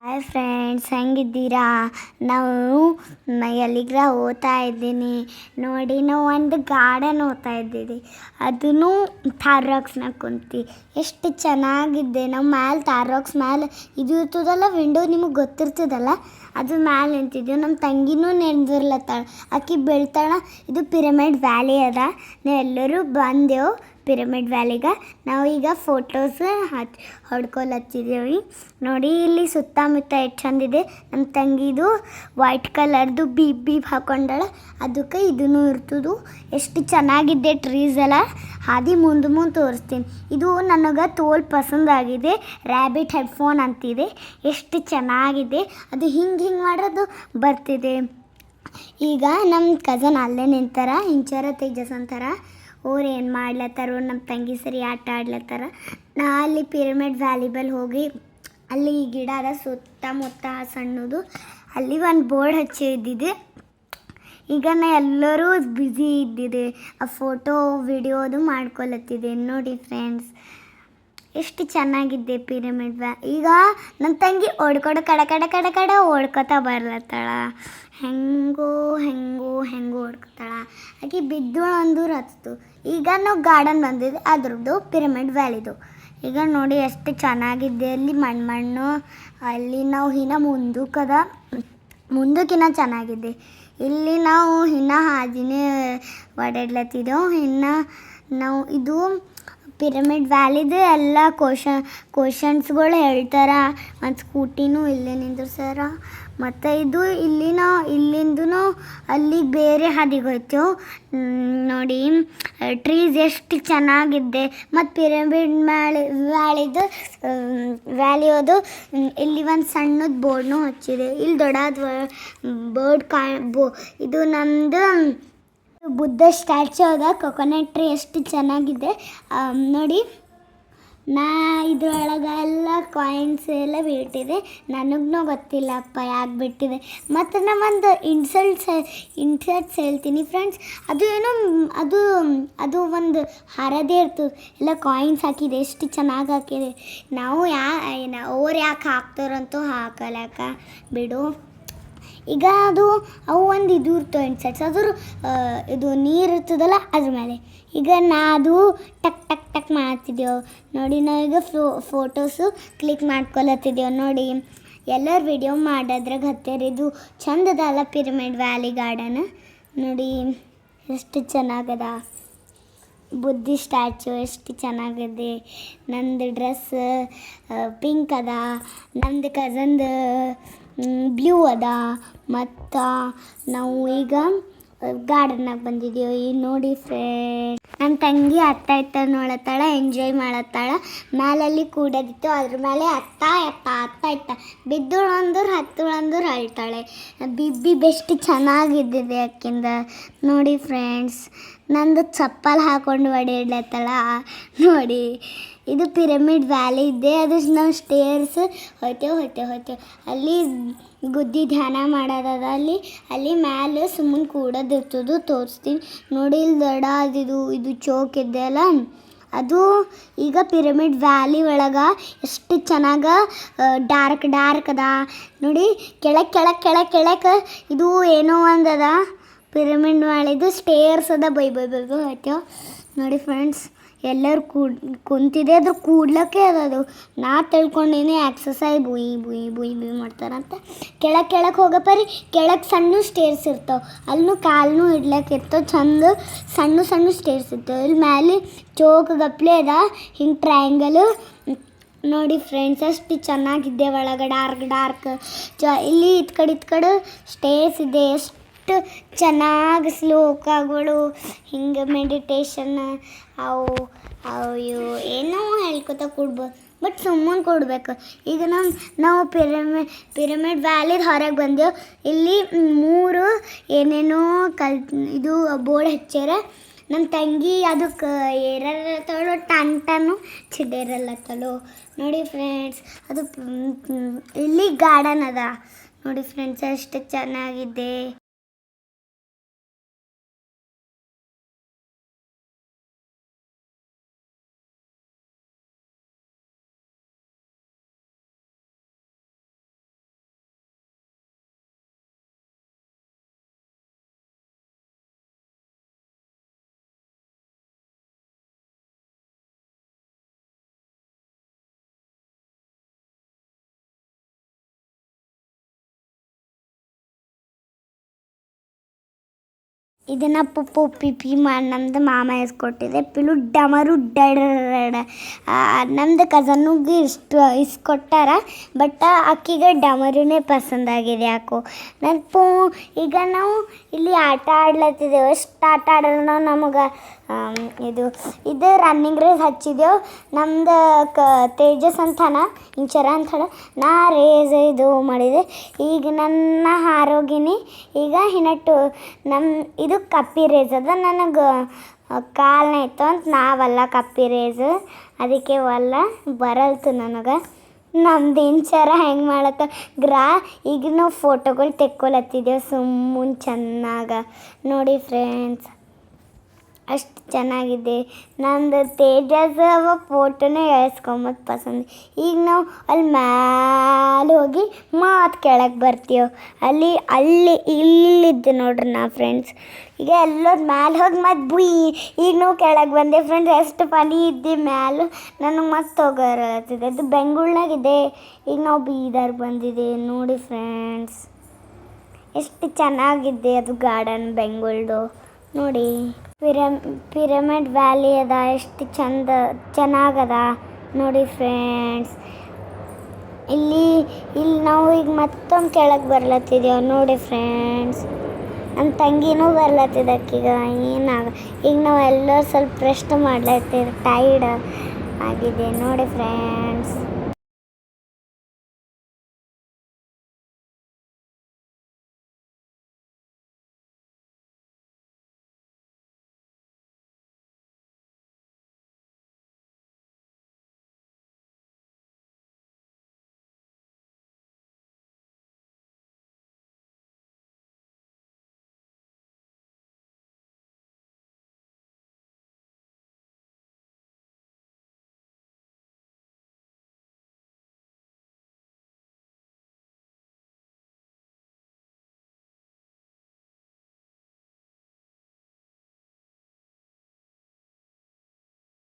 Hi friends, ಹೆಂಗಿದ್ದೀರಾ? ನಾವು ಎಲ್ಲಿಗ್ರ ಹೋಗ್ತಾ ಇದ್ದೀನಿ ನೋಡಿ. ನಾವು ಒಂದು ಗಾರ್ಡನ್ ಹೋಗ್ತಾ ಇದ್ದೀವಿ. ಅದನ್ನು ಥಾರ್ ರಾಕ್ಸ್ನಾಗ ಕುಂತು ಎಷ್ಟು ಚೆನ್ನಾಗಿದೆ. ನಾವು ಮ್ಯಾಲೆ ಥಾರ್ ರಾಕ್ಸ್ ಮ್ಯಾಲೆ ಇದು ಇರ್ತದಲ್ಲ, ವಿಂಡೋ ನಿಮಗೆ ಗೊತ್ತಿರ್ತದಲ್ಲ, ಅದ್ರ ಮ್ಯಾಲೆ ನಿಂತಿದ್ದೀವಿ. ನಮ್ಮ ತಂಗಿನೂ ನೆನೆದಿರ್ಲತ್ತಾಳ, ಆಕಿ ಬೆಳ್ತಾಳ. ಇದು ಪಿರಮಿಡ್ ವ್ಯಾಲಿ ಅದ. ನಾವು ಎಲ್ಲರೂ ಬಂದೆವು ಪಿರಮಿಡ್ ವ್ಯಾಲಿಗೆ. ನಾವು ಈಗ ಫೋಟೋಸ್ ಹೊಡ್ಕೊಳತ್ತಿದ್ದೀವಿ ನೋಡಿ. ಇಲ್ಲಿ ಸುತ್ತಮುತ್ತ ಎಷ್ಟು ಚಂದಿದೆ. ನಮ್ಮ ತಂಗಿದು ವೈಟ್ ಕಲರ್ದು ಬೀಬ್ ಹಾಕೊಂಡಾಳ, ಅದಕ್ಕೆ ಇದೂ ಇರ್ತದು. ಎಷ್ಟು ಚೆನ್ನಾಗಿದೆ ಟ್ರೀಸ್ ಎಲ್ಲ. ಹಾದಿ ಮುಂದೆ ತೋರಿಸ್ತೀನಿ. ಇದು ನನಗೆ ತೋಲ್ ಪಸಂದಾಗಿದೆ. ರ್ಯಾಬಿಟ್ ಹೆಡ್ಫೋನ್ ಅಂತಿದೆ. ಎಷ್ಟು ಚೆನ್ನಾಗಿದೆ. ಅದು ಹಿಂಗೆ ಮಾಡೋದು ಬರ್ತಿದೆ. ಈಗ ನಮ್ಮ ಕಝನ್ ಅಲ್ಲೇ ನಿಂತಾರ, ಇಂಚರ ತೇಜಸ್ ಅಂತಾರ. ಅವ್ರು ಏನು ಮಾಡ್ಲತ್ತಾರೋ, ನಮ್ಮ ತಂಗಿ ಸರಿ ಆಟ ಆಡ್ಲತ್ತಾರ. ನಾ ಅಲ್ಲಿ ಪಿರಮಿಡ್ ವ್ಯಾಲಿ ಹೋಗಿ ಅಲ್ಲಿ ಗಿಡ ಅದ ಸುತ್ತಮುತ್ತ ಸಣ್ಣದು. ಅಲ್ಲಿ ಒಂದು ಬೋರ್ಡ್ ಹಚ್ಚಿದ್ದಿದೆ. ಈಗ ನಾ ಎಲ್ಲರೂ ಬ್ಯುಸಿ ಇದ್ದಿದೆ. ಆ ಫೋಟೋ ವಿಡಿಯೋದು ಮಾಡ್ಕೊಳತ್ತಿದೆ ನೋಡಿ ಫ್ರೆಂಡ್ಸ್. ಎಷ್ಟು ಚೆನ್ನಾಗಿದೆ ಪಿರಮಿಡ್ ಈಗ ನನ್ನ ತಂಗಿ ಓಡ್ಕೊಡು ಕಡ ಓಡ್ಕೊತಾ ಬರ್ಲತ್ತಾಳ. ಹೆಂಗೋ ಓಡ್ಕೊತಾಳ. ಆಕೆ ಬಿದ್ದು ಅಂದೂರು ಹತ್ತು. ಈಗ ನಾವು ಗಾರ್ಡನ್ ಬಂದಿದ್ದೆ, ಅದ್ರದ್ದು ಪಿರಮಿಡ್ ವ್ಯಾಲಿದು. ಈಗ ನೋಡಿ ಎಷ್ಟು ಚೆನ್ನಾಗಿದೆ. ಅಲ್ಲಿ ಮಣ್ಣು ಅಲ್ಲಿ ನಾವು ಇನ್ನು ಮುಂದಕ್ಕಿನ್ನ ಚೆನ್ನಾಗಿದೆ. ಇಲ್ಲಿ ನಾವು ಇನ್ನು ಹಾದಿನೇ ಓಡಾಡ್ಲತ್ತಿದ್ದೆವು. ಇನ್ನು ನಾವು ಇದು ಪಿರಮಿಡ್ ವ್ಯಾಲಿದು ಎಲ್ಲ ಕ್ವಶನ್ಸ್ಗಳು ಹೇಳ್ತಾರೆ. ಒಂದು ಸ್ಕೂಟಿನೂ ಇಲ್ಲೇ ನಿಂದ್ರಿಸ್ಯಾರ. ಮತ್ತು ಇದು ಇಲ್ಲಿಂದೂ ಅಲ್ಲಿಗೆ ಬೇರೆ ಹಾದಿಗೆ ಹೋಯ್ತೇವೆ ನೋಡಿ. ಟ್ರೀಸ್ ಎಷ್ಟು ಚೆನ್ನಾಗಿದೆ. ಮತ್ತು ಪಿರಮಿಡ್ ವ್ಯಾಲಿಯೋದು ಇಲ್ಲಿ ಒಂದು ಸಣ್ಣದು ಬೋರ್ಡ್ನೂ ಹಚ್ಚಿದೆ. ಇಲ್ಲಿ ದೊಡ್ಡದು ಇದು ನಮ್ಮದು ಬುದ್ಧ ಸ್ಟ್ಯಾಚು ಅದ. ಕೊಕೊನಟ್ ಟ್ರೀ ಎಷ್ಟು ಚೆನ್ನಾಗಿದೆ ನೋಡಿ. ನಾ ಇದ್ರೊಳಗೆಲ್ಲ ಕಾಯಿನ್ಸ್ ಎಲ್ಲ ಬಿಟ್ಟಿದೆ. ನನಗೂ ಗೊತ್ತಿಲ್ಲಪ್ಪ ಯಾಕೆ ಬಿಟ್ಟಿದೆ. ಮತ್ತು ನಾ ಒಂದು ಇನ್ಸರ್ಟ್ಸ್ ಹೇಳ್ತೀನಿ ಫ್ರೆಂಡ್ಸ್. ಅದು ಏನೋ ಅದು ಒಂದು ಹರದೇ ಇರ್ತದೆ. ಎಲ್ಲ ಕಾಯಿನ್ಸ್ ಹಾಕಿದೆ, ಎಷ್ಟು ಚೆನ್ನಾಗಿ ಹಾಕಿದೆ. ನಾವು ಅವ್ರು ಯಾಕೆ ಹಾಕ್ತಾರಂತೂ ಹಾಕಲಕ್ಕ ಬಿಡು. ಈಗ ಅವು ಒಂದು ಇದು ಇರ್ತವೆ ಇನ್ಸೆಟ್ಸ್. ಅದ್ರ ಇದು ನೀರು ಇರ್ತದಲ್ಲ ಅದ್ರ ಮೇಲೆ. ಈಗ ಅದು ಟಕ್ ಮಾಡ್ತಿದ್ದೆವು ನೋಡಿ. ನಾವೀಗ ಫೋಟೋಸು ಕ್ಲಿಕ್ ಮಾಡ್ಕೊಳತ್ತಿದ್ದೆವು ನೋಡಿ. ಎಲ್ಲರೂ ವಿಡಿಯೋ ಮಾಡೋದ್ರಾಗ ಹತ್ಯಾರ. ಇದು ಚಂದದಲ್ಲ ಪಿರಮಿಡ್ ವ್ಯಾಲಿ ಗಾರ್ಡನ್ ನೋಡಿ. ಎಷ್ಟು ಚೆನ್ನಾಗದ. ಬುದ್ಧಿ ಸ್ಟ್ಯಾಚು ಎಷ್ಟು ಚೆನ್ನಾಗಿದೆ. ನಂದು ಡ್ರೆಸ್ ಪಿಂಕ್ ಅದ, ನಮ್ಮದು ಕಝನ್ದು ಬ್ಲೂ ಅದ. ಮತ್ತು ನಾವು ಈಗ ಗಾರ್ಡನ್ನಾಗ ಬಂದಿದ್ದೀವಿ ನೋಡಿ ಫ್ರೆಂಡ್ಸ್. ನನ್ನ ತಂಗಿ ಅತ್ತ ನೋಡತ್ತಾಳ, ಎಂಜಾಯ್ ಮಾಡತ್ತಾಳ. ಮ್ಯಾಲಲ್ಲಿ ಕೂಡೋದಿತ್ತು, ಅದ್ರ ಮೇಲೆ ಅತ್ತ ಬಿದ್ದಳು ಹತ್ತಳು ಅಳ್ತಾಳೆ. ಬಿಬ್ಬಿ ಬೆಸ್ಟ್ ಚೆನ್ನಾಗಿದ್ದಿದೆ ಆಕಿಂದ ನೋಡಿ ಫ್ರೆಂಡ್ಸ್. ನಂದು ಚಪ್ಪಲ್ ಹಾಕೊಂಡು ಹೊಡೆಯಡ್ಲತ್ತಾಳ ನೋಡಿ. ಇದು ಪಿರಮಿಡ್ ವ್ಯಾಲಿ ಇದೆ. ಅದು ನಾವು ಸ್ಟೇರ್ಸ್ ಹೋಯ್ತೇವೆ. ಅಲ್ಲಿ ಗುದ್ದಿ ಧ್ಯಾನ ಮಾಡೋದದ. ಅಲ್ಲಿ ಮ್ಯಾಲೆ ಸುಮ್ಮನೆ ಕೂಡೋದಿರ್ತದೆ, ತೋರಿಸ್ತೀನಿ ನೋಡಿ. ಇಲ್ಲಿ ದೊಡ್ಡ ಇದು ಚೌಕ್ ಇದೆ ಅಲ್ಲ, ಅದು ಈಗ ಪಿರಮಿಡ್ ವ್ಯಾಲಿ ಒಳಗೆ ಎಷ್ಟು ಚೆನ್ನಾಗಿ ಡಾರ್ಕ್ ಅದ ನೋಡಿ. ಕೆಳಕ್ಕೆ ಇದು ಏನೋ ಒಂದದ ಪಿರಮಿಡ್ ವ್ಯಾಲಿದು ಸ್ಟೇರ್ಸ್ ಅದ. ಬೈ ಹೋಯ್ತೇವೆ ನೋಡಿ ಫ್ರೆಂಡ್ಸ್. ಎಲ್ಲರೂ ಕುಂತಿದೆ, ಅದ್ರ ಕೂಡ್ಲಕ್ಕೆ ಅದು. ನಾ ತಿಳ್ಕೊಂಡಿನಿ ಎಕ್ಸಸೈಸ್ ಬುಯ್ ಮಾಡ್ತಾರಂತ. ಕೆಳಕ್ಕೆ ಹೋಗಪ್ಪರಿ. ಕೆಳಗೆ ಸಣ್ಣ ಸ್ಟೇರ್ಸ್ ಇರ್ತಾವೆ, ಅಲ್ಲೂ ಕಾಲನ್ನು ಇಡ್ಲಕ್ಕೆ ಇರ್ತವೆ. ಚಂದ ಸಣ್ಣ ಸ್ಟೇರ್ಸ್ ಇರ್ತವೆ. ಇಲ್ಲಿ ಮ್ಯಾಲೆ ಚೌಕ್ ಗಪ್ಲೆ ಅದ, ಹಿಂಗೆ ಟ್ರಯಾಂಗಲ್ ನೋಡಿ ಫ್ರೆಂಡ್ಸ್. ಅಷ್ಟು ಚೆನ್ನಾಗಿದೆ. ಒಳಗೆ ಡಾರ್ಕ್ ಇಲ್ಲಿ ಇತ್ ಕಡೆ ಸ್ಟೇರ್ಸ್ ಇದೆ. ಎಷ್ಟು ಚೆನ್ನಾಗಿ ಶ್ಲೋಕಗಳು ಹಿಂಗೆ ಮೆಡಿಟೇಷನ್ ಅವು ಏನೋ ಹೇಳ್ಕೊತ ಕೊಡ್ಬೋದು. ಬಟ್ ಸುಮ್ಮನೆ ಕೊಡ್ಬೇಕು. ಈಗ ನಾವು ಪಿರಮಿಡ್ ವ್ಯಾಲಿದ ಹೊರಗೆ ಬಂದೆವು. ಇಲ್ಲಿ 3 ಏನೇನೋ ಇದು ಬೋರ್ಡ್ ಹಚ್ಚಾರ. ನನ್ನ ತಂಗಿ ಅದಕ್ಕೆ ಏರತ್ತಳು, ಟನ್ನು ಚಿಡೇರಲ್ಲತ್ತಳು ನೋಡಿ ಫ್ರೆಂಡ್ಸ್. ಅದು ಇಲ್ಲಿ ಗಾರ್ಡನ್ ಅದ ನೋಡಿ ಫ್ರೆಂಡ್ಸ್. ಎಷ್ಟು ಚೆನ್ನಾಗಿದೆ. ಇದನ್ನು ಪುಪ್ಪು ಪಿಪಿ ನಮ್ಮದು ಮಾಮ ಇಸ್ಕೊಟ್ಟಿದೆ. ಪಿಲು ಡಮರು ಡಡ ನಮ್ಮದು ಕಸನ್ನಿಗೆ ಇಸ್ಕೊಟ್ಟಾರ. ಬಟ್ ಅಕ್ಕಿಗೆ ಡಮರುನೇ ಪಸಂದಾಗಿದೆ ಯಾಕೋ. ಈಗ ನಾವು ಇಲ್ಲಿ ಆಟ ಆಡ್ಲತ್ತಿದ್ದೆವು. ಎಷ್ಟು ಆಟ ಆಡೋಣ ನಮಗೆ ಇದು ರನ್ನಿಂಗ್ ರೇಸ್ ಹಚ್ಚಿದೆವು. ನಮ್ದು ತೇಜಸ್ ಅಂತಾನ ಇಂಚರ ಅಂತಾಳ. ನಾ ರೇಸ್ ಇದು ಮಾಡಿದೆ. ಈಗ ನನ್ನ ಆರೋಗ್ಯನಿ ಈಗ ಹಿನ್ನಟ್ಟು ಇದು ಕಪ್ಪಿ ರೇಸ್ ಅದ. ನನಗೆ ಕಾಲನ್ನ ಇತ್ತು ಅಂತ ನಾವಲ್ಲ ಕಪ್ಪಿ ರೇಸ್, ಅದಕ್ಕೆ ವಲ್ಲ ಬರಲ್ತು ನನಗೆ. ನಮ್ದು ಇಂಚರ ಹೆಂಗೆ ಮಾಡತ್ತ ಈಗ ನಾವು ಫೋಟೋಗಳು ತೆಕ್ಕೊಳತ್ತಿದ್ದೆವು ಸುಮ್ಮನೆ ಚೆನ್ನಾಗ. ನೋಡಿ ಫ್ರೆಂಡ್ಸ್, ಅಷ್ಟು ಚೆನ್ನಾಗಿದೆ. ನಂದು ತೇಜಸ್ ಫೋಟೋನೇ ಎಳ್ಸ್ಕೊಂಬತ್ತು ಪಸಂದ್. ಈಗ ನಾವು ಅಲ್ಲಿ ಮ್ಯಾಲೆ ಹೋಗಿ ಮಾತು ಕೆಳಗೆ ಬರ್ತೀವಿ. ಇಲ್ಲಿದ್ದು ನೋಡ್ರಿ ನಾ ಫ್ರೆಂಡ್ಸ್. ಈಗ ಎಲ್ಲರೂ ಮ್ಯಾಲೆ ಹೋಗಿ ಮತ್ತೆ ಈಗ ನಾವು ಕೆಳಗೆ ಬಂದೆ ಫ್ರೆಂಡ್ಸ್. ಎಷ್ಟು ಫನಿ ಇದ್ದೆ ಮ್ಯಾಲೆ. ನನಗೆ ಮತ್ತೆ ಹೋಗೋರತ್ತಿದೆ. ಅದು ಬೆಂಗಳೂರಿನಾಗಿದೆ. ಈಗ ನಾವು ಬೀದರ್ ಬಂದಿದೆ ನೋಡಿ ಫ್ರೆಂಡ್ಸ್. ಎಷ್ಟು ಚೆನ್ನಾಗಿದೆ ಅದು ಗಾರ್ಡನ್ ಬೆಂಗಳೂರು ನೋಡಿ. ಪಿರಮಿಡ್ ವ್ಯಾಲಿ ಅದ, ಎಷ್ಟು ಚೆನ್ನಾಗದ ನೋಡಿ ಫ್ರೆಂಡ್ಸ್. ಇಲ್ಲಿ ನಾವು ಈಗ ಮತ್ತೊಂದು ಕೆಳಗೆ ಬರ್ಲತ್ತಿದ್ದೇವೆ ನೋಡಿ ಫ್ರೆಂಡ್ಸ್. ನಮ್ಮ ತಂಗಿನೂ ಬರ್ಲತ್ತಿದ್ದಕ್ಕೀಗ ಈಗ ನಾವು ಎಲ್ಲ ಸ್ವಲ್ಪ ರೆಸ್ಟ್ ಮಾಡ್ಲತ್ತಿದ್ದೆ. ಟೈರ್ಡ್ ಆಗಿದೆ ನೋಡಿ ಫ್ರೆಂಡ್ಸ್.